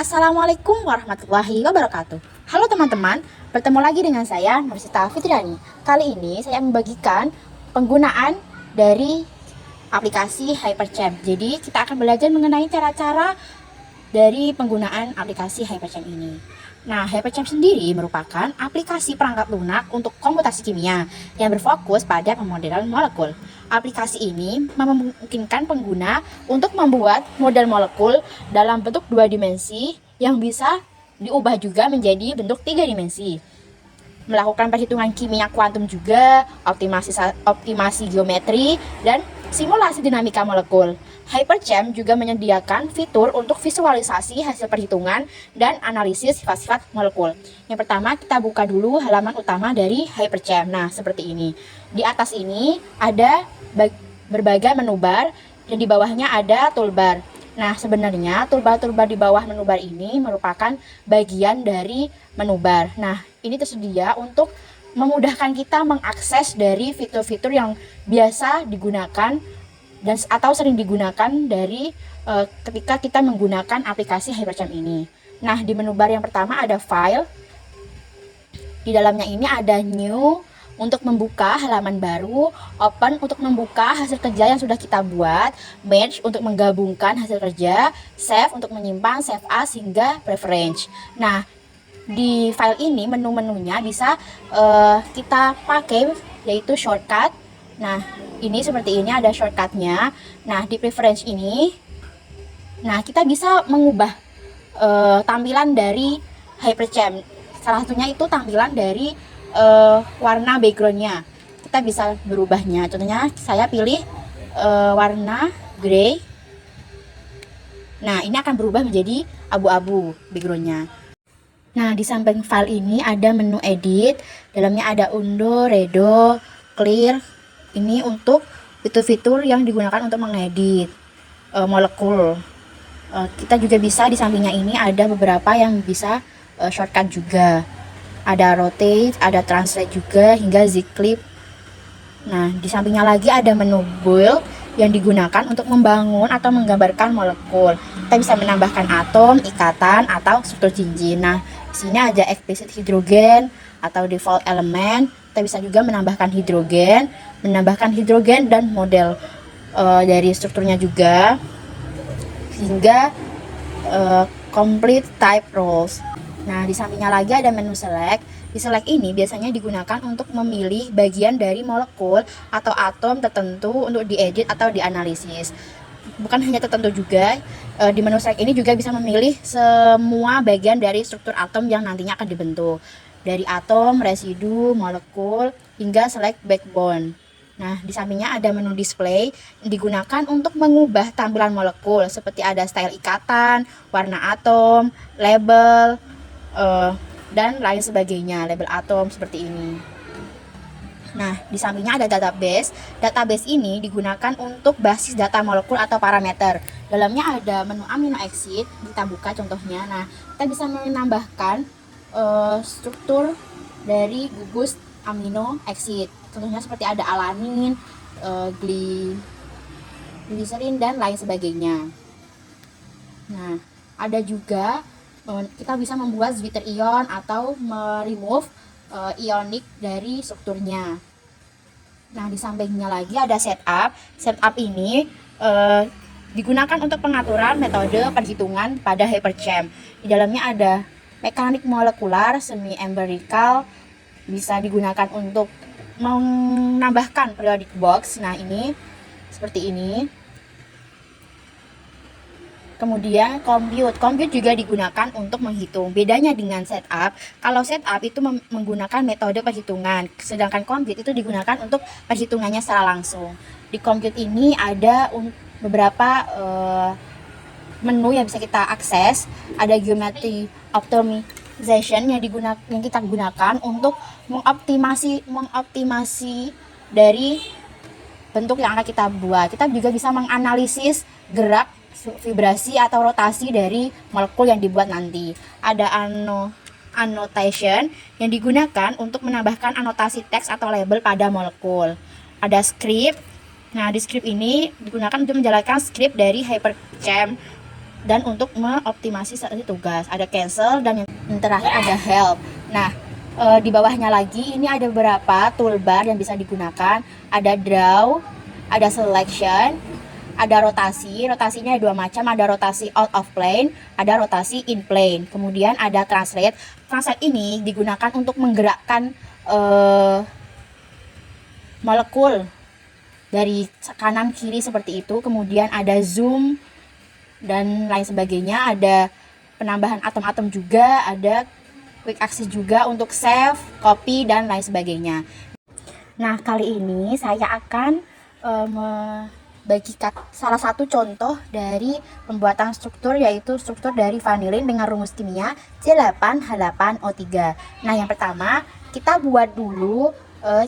Assalamualaikum warahmatullahi wabarakatuh. Halo teman-teman, bertemu lagi dengan saya Nursita Fitriani. Kali ini saya membagikan penggunaan dari aplikasi Hyperchamp. Jadi kita akan belajar mengenai cara-cara dari penggunaan aplikasi Hyperchamp ini. Nah, Hyperchamp sendiri merupakan aplikasi perangkat lunak untuk komputasi kimia yang berfokus pada pemodelan molekul. Aplikasi ini memungkinkan pengguna untuk membuat model molekul dalam bentuk 2 dimensi yang bisa diubah juga menjadi bentuk 3 dimensi. Melakukan perhitungan kimia kuantum juga, optimasi geometri, dan simulasi dinamika molekul. Hyperchamp juga menyediakan fitur untuk visualisasi hasil perhitungan dan analisis sifat-sifat molekul. Yang pertama, kita buka dulu halaman utama dari Hyperchamp. Nah, seperti ini. Di atas ini ada berbagai menu bar dan di bawahnya ada toolbar. Nah, sebenarnya toolbar-toolbar di bawah menu bar ini merupakan bagian dari menu bar. Nah, ini tersedia untuk memudahkan kita mengakses dari fitur-fitur yang biasa digunakan dan atau sering digunakan dari ketika kita menggunakan aplikasi Hyperchamp ini. Nah, di menu bar yang pertama ada file. Di dalamnya ini ada new untuk membuka halaman baru, open untuk membuka hasil kerja yang sudah kita buat, merge untuk menggabungkan hasil kerja, save untuk menyimpan, save as hingga preference. Nah, di file ini menu-menunya bisa kita pakai yaitu shortcut. Nah, ini seperti ini ada shortcutnya. Nah, di preference ini, nah kita bisa mengubah tampilan dari Hyperchamp. Salah satunya itu tampilan dari warna backgroundnya. Kita bisa berubahnya. Contohnya saya pilih warna grey. Nah, ini akan berubah menjadi abu-abu backgroundnya. Nah, di samping file ini ada menu edit. Dalamnya ada undo, redo, clear. Ini untuk fitur-fitur yang digunakan untuk mengedit molekul. Kita juga bisa di sampingnya ini ada beberapa yang bisa shortcut juga. Ada rotate, ada translate juga hingga Z-clip. Nah, di sampingnya lagi ada menu build yang digunakan untuk membangun atau menggambarkan molekul. Kita bisa menambahkan atom, ikatan, atau struktur cincin. Nah, di sini ada explicit hidrogen atau default element. Kita bisa juga menambahkan hidrogen dan model dari strukturnya juga hingga complete type roles. Nah, di sampingnya lagi ada menu select. Di select ini biasanya digunakan untuk memilih bagian dari molekul atau atom tertentu untuk diedit atau dianalisis. Bukan hanya tertentu juga, di menu select ini juga bisa memilih semua bagian dari struktur atom yang nantinya akan dibentuk. Dari atom, residu, molekul, hingga select backbone. Nah, di sampingnya ada menu display yang digunakan untuk mengubah tampilan molekul seperti ada style ikatan, warna atom, label, dan lain sebagainya, label atom seperti ini. Nah, di sampingnya ada database. Database ini digunakan untuk basis data molekul atau parameter. Dalamnya ada menu amino acid, kita buka contohnya. Nah, kita bisa menambahkan struktur dari gugus amino acid. Contohnya seperti ada alanin, glycerin, dan lain sebagainya. Nah, ada juga kita bisa membuat zwitter ion atau remove ionik dari strukturnya. Nah, di sampingnya lagi ada setup. Setup ini digunakan untuk pengaturan metode perhitungan pada Hyperchamp. Di dalamnya ada mekanik molekular, semi empirical, bisa digunakan untuk menambahkan periodic box. Nah, ini seperti ini. Kemudian compute juga digunakan untuk menghitung. Bedanya dengan setup, kalau setup itu menggunakan metode perhitungan, sedangkan compute itu digunakan untuk perhitungannya secara langsung. Di compute ini ada beberapa menu yang bisa kita akses. Ada geometry optimization yang kita gunakan untuk mengoptimasi dari bentuk yang akan kita buat. Kita juga bisa menganalisis gerak, vibrasi atau rotasi dari molekul yang dibuat nanti. Ada annotation yang digunakan untuk menambahkan anotasi teks atau label pada molekul. Ada script. Nah, di script ini digunakan untuk menjalankan script dari Hyperchamp dan untuk mengoptimasi tugas. Ada cancel dan yang terakhir ada help. Nah, di bawahnya lagi ini ada beberapa toolbar yang bisa digunakan. Ada draw, ada selection, ada rotasi. Rotasinya ada dua macam, ada rotasi out of plane, ada rotasi in plane. Kemudian ada translate. Translate ini digunakan untuk menggerakkan molekul dari kanan kiri seperti itu. Kemudian ada zoom dan lain sebagainya. Ada penambahan atom-atom juga, ada quick access juga untuk save, copy, dan lain sebagainya. Nah, kali ini saya akan membagikan salah satu contoh dari pembuatan struktur, yaitu struktur dari vanilin dengan rumus kimia C8H8O3. Nah, yang pertama kita buat dulu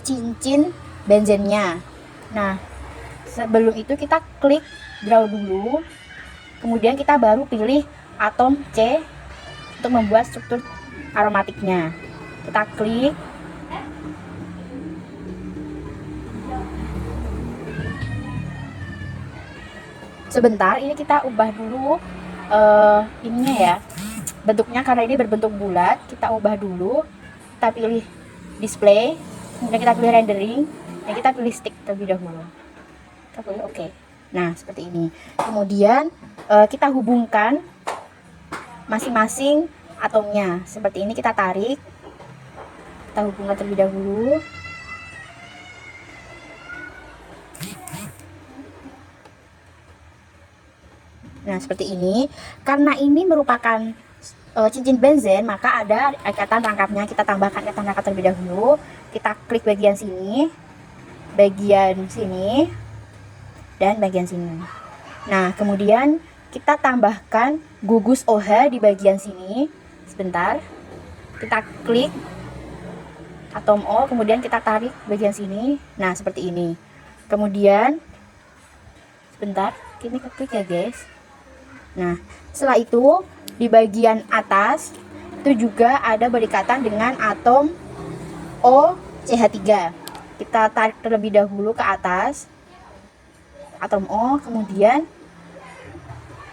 cincin benzennya. Nah, sebelum itu kita klik draw dulu, kemudian kita baru pilih atom C untuk membuat struktur aromatiknya. Kita klik. Sebentar, ini kita ubah dulu ininya ya, bentuknya, karena ini berbentuk bulat. Kita ubah dulu, kita pilih display, kemudian kita pilih rendering, dan kita pilih stick terlebih dahulu. Kita pilih oke. Nah, seperti ini. Kemudian kita hubungkan masing-masing atomnya. Seperti ini, kita tarik, kita hubungkan terlebih dahulu. Nah, seperti ini. Karena ini merupakan cincin benzen, maka ada ikatan rangkapnya. Kita tambahkan ikatan rangkap terlebih dahulu. Kita klik bagian sini, dan bagian sini. Nah, kemudian kita tambahkan gugus OH di bagian sini. Sebentar, kita klik atom O, kemudian kita tarik bagian sini. Nah, seperti ini. Kemudian sebentar, ini klik ya guys. Nah, setelah itu di bagian atas itu juga ada berdekatan dengan atom OCH3. Kita tarik terlebih dahulu ke atas atom O, kemudian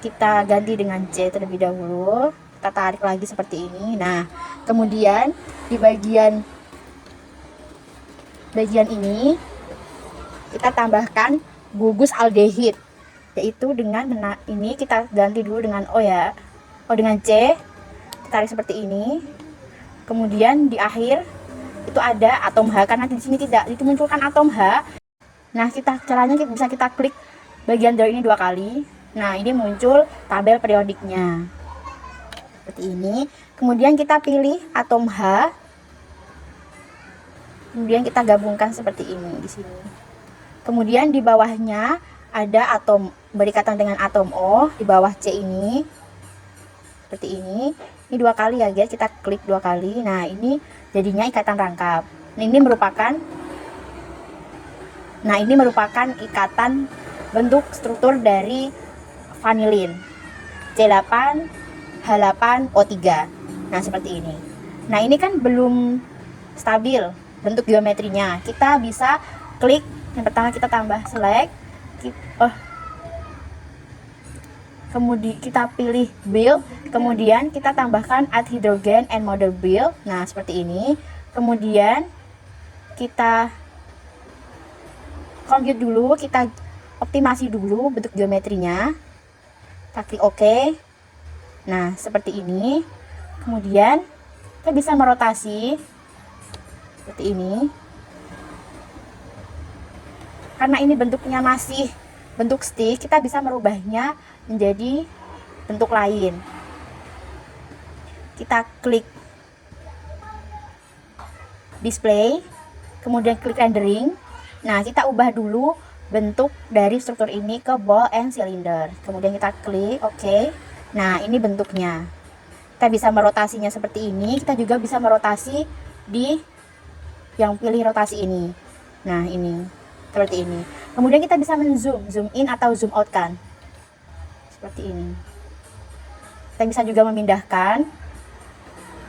kita ganti dengan C terlebih dahulu. Kita tarik lagi seperti ini. Nah, kemudian di bagian ini kita tambahkan gugus aldehid, yaitu dengan ini kita ganti dulu dengan O ya, O dengan C, tarik seperti ini. Kemudian di akhir itu ada atom H, karena di sini tidak dimunculkan atom H. Nah, caranya bisa kita klik bagian draw ini 2 kali. Nah, ini muncul tabel periodiknya seperti ini. Kemudian kita pilih atom H, kemudian kita gabungkan seperti ini di sini. Kemudian di bawahnya ada atom berdekatan dengan atom O di bawah C ini, seperti ini. Ini 2 kali ya guys, kita klik 2 kali. Nah, ini jadinya ikatan rangkap. Ini merupakan ikatan bentuk struktur dari vanilin C8H8O3. Nah, seperti ini. Nah, ini kan belum stabil bentuk geometrinya. Kita bisa klik, yang pertama kita tambah select, kemudian kita pilih build, kemudian kita tambahkan add hydrogen and model build. Nah, seperti ini. Kemudian kita compute dulu, kita optimasi dulu bentuk geometrinya. Kita klik OK. Nah, seperti ini. Kemudian kita bisa merotasi seperti ini. Karena ini bentuknya masih bentuk stick, kita bisa merubahnya menjadi bentuk lain. Kita klik display, kemudian klik rendering. Nah, kita ubah dulu bentuk dari struktur ini ke ball and cylinder. Kemudian kita klik OK. Nah, ini bentuknya. Kita bisa merotasinya seperti ini. Kita juga bisa merotasi di yang pilih rotasi ini. Nah, ini seperti ini. Kemudian kita bisa zoom in atau zoom out kan, seperti ini. Kita bisa juga memindahkan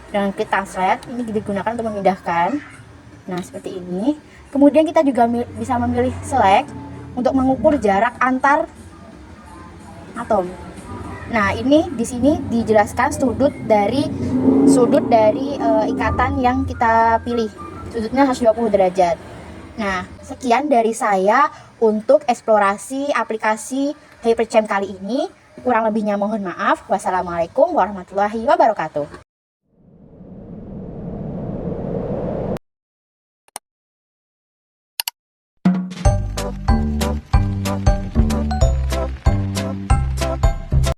dengan klik translate. Ini digunakan untuk memindahkan. Nah, seperti ini. Kemudian kita juga bisa memilih select untuk mengukur jarak antar atom. Nah, ini di sini dijelaskan sudut dari ikatan yang kita pilih. Sudutnya 120 derajat. Nah, sekian dari saya untuk eksplorasi aplikasi Hyperchamp kali ini. Kurang lebihnya mohon maaf. Wassalamualaikum warahmatullahi wabarakatuh.